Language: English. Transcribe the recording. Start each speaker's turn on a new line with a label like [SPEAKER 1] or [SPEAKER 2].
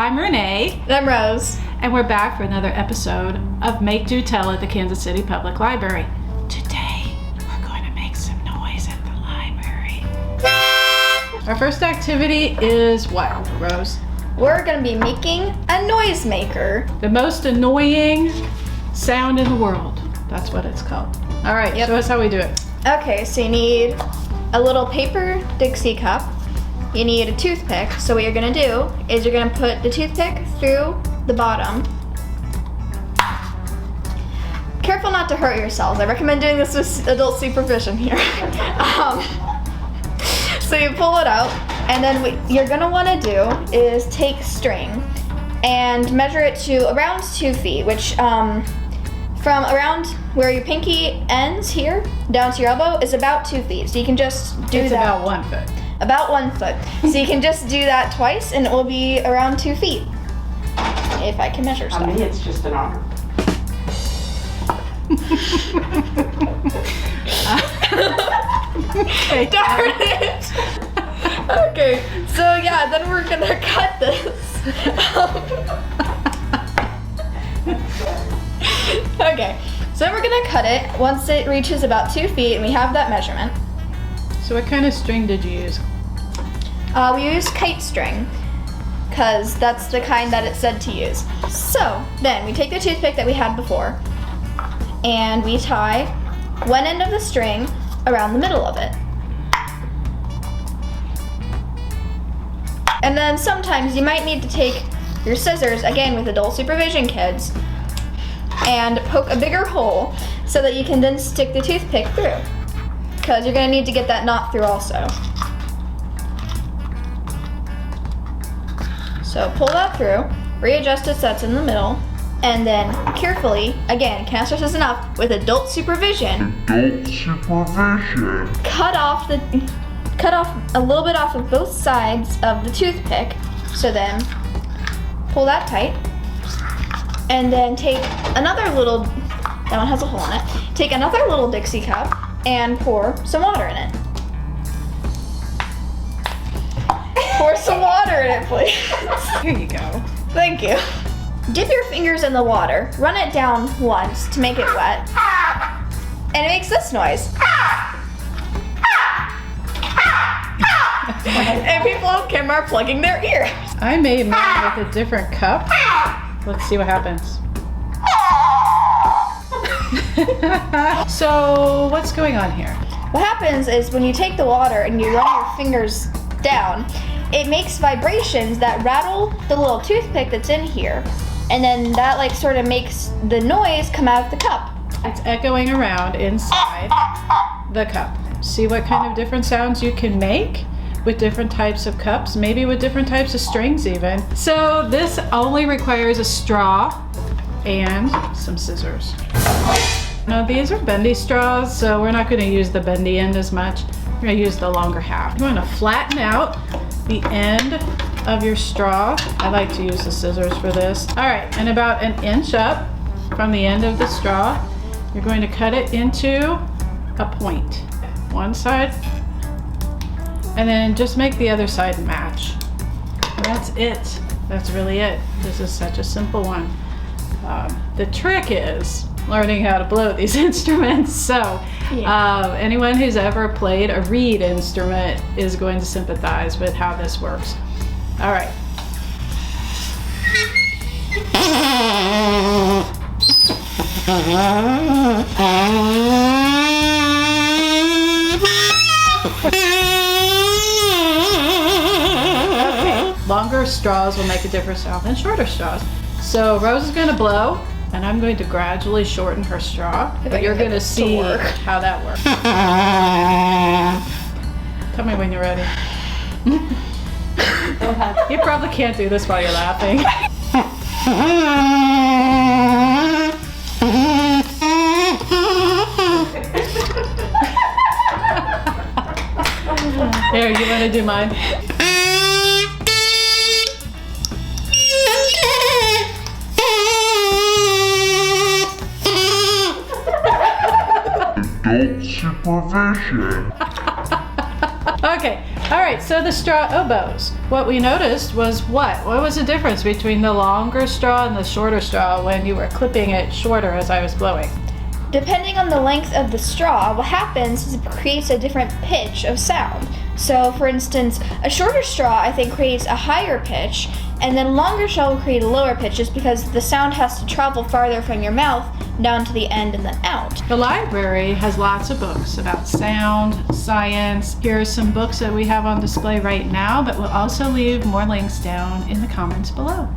[SPEAKER 1] I'm Renee.
[SPEAKER 2] And I'm Rose.
[SPEAKER 1] And we're back for another episode of Make Do Tell at the Kansas City Public Library. Today, we're going to make some noise at the library. Our first activity is what, Rose?
[SPEAKER 2] We're going to be making a noise maker.
[SPEAKER 1] The most annoying sound in the world. That's what it's called. All right, Show us how we do it.
[SPEAKER 2] Okay, so you need a little paper Dixie cup. You need a toothpick. So what you're gonna do is you're gonna put the toothpick through the bottom. Careful not to hurt yourselves. I recommend doing this with adult supervision here. So you pull it out, and then what you're gonna wanna do is take string and measure it to around 2 feet, which from around where your pinky ends here down to your elbow is about 2 feet. So you can just do
[SPEAKER 1] It's
[SPEAKER 2] that.
[SPEAKER 1] about 1 foot.
[SPEAKER 2] About 1 foot. So you can just do that twice and it will be around 2 feet. If I can measure stuff.
[SPEAKER 3] I mean, it's just an honor.
[SPEAKER 1] Okay.
[SPEAKER 2] Darn it! Okay, so yeah, then we're gonna cut this. Okay, so then we're gonna cut it once it reaches about 2 feet and we have that measurement.
[SPEAKER 1] So what kind of string did you use?
[SPEAKER 2] We used kite string, because that's the kind that it said to use. So then we take the toothpick that we had before, and we tie one end of the string around the middle of it. And then sometimes you might need to take your scissors, again with adult supervision kids, and poke a bigger hole so that you can then stick the toothpick through, because you're gonna need to get that knot through also. So pull that through, readjust it so it's in the middle, and then carefully, again, can't stress this enough, with adult supervision, cut off a little bit off of both sides of the toothpick. So then pull that tight, and then take another little, that one has a hole in it, take another little Dixie cup and pour some water in it. Pour some water in it, please.
[SPEAKER 1] Here you go.
[SPEAKER 2] Thank you. Dip your fingers in the water, run it down once to make it wet, and it makes this noise. And people on camera are plugging their ears.
[SPEAKER 1] I made mine with a different cup. Let's see what happens. So what's going on here?
[SPEAKER 2] What happens is when you take the water and you run your fingers down, it makes vibrations that rattle the little toothpick that's in here. And then that like sort of makes the noise come out of the cup.
[SPEAKER 1] It's echoing around inside the cup. See what kind of different sounds you can make with different types of cups, maybe with different types of strings even. So this only requires a straw and some scissors. Now these are bendy straws, so we're not going to use the bendy end as much. We're going to use the longer half. You want to flatten out the end of your straw. I like to use the scissors for this. All right, and about 1 inch up from the end of the straw, you're going to cut it into a point. One side, and then just make the other side match. And that's it. That's really it. This is such a simple one. The trick is learning how to blow these instruments. So anyone who's ever played a reed instrument is going to sympathize with how this works. All right. Okay. Longer straws will make a different sound than shorter straws. So Rose is going to blow, and I'm going to gradually shorten her straw. But you're going to see how that works. Tell me when you're ready.
[SPEAKER 3] Go ahead.
[SPEAKER 1] You probably can't do this while you're laughing. Here, you want to do mine?
[SPEAKER 4] Adult supervision.
[SPEAKER 1] Okay, all right, so the straw oboes. What we noticed was what? What was the difference between the longer straw and the shorter straw when you were clipping it shorter as I was blowing?
[SPEAKER 2] Depending on the length of the straw, what happens is it creates a different pitch of sound. So for instance, a shorter straw I think creates a higher pitch, and then longer straw will create a lower pitch just because the sound has to travel farther from your mouth down to the end and then out.
[SPEAKER 1] The library has lots of books about sound, science. Here are some books that we have on display right now, but we'll also leave more links down in the comments below.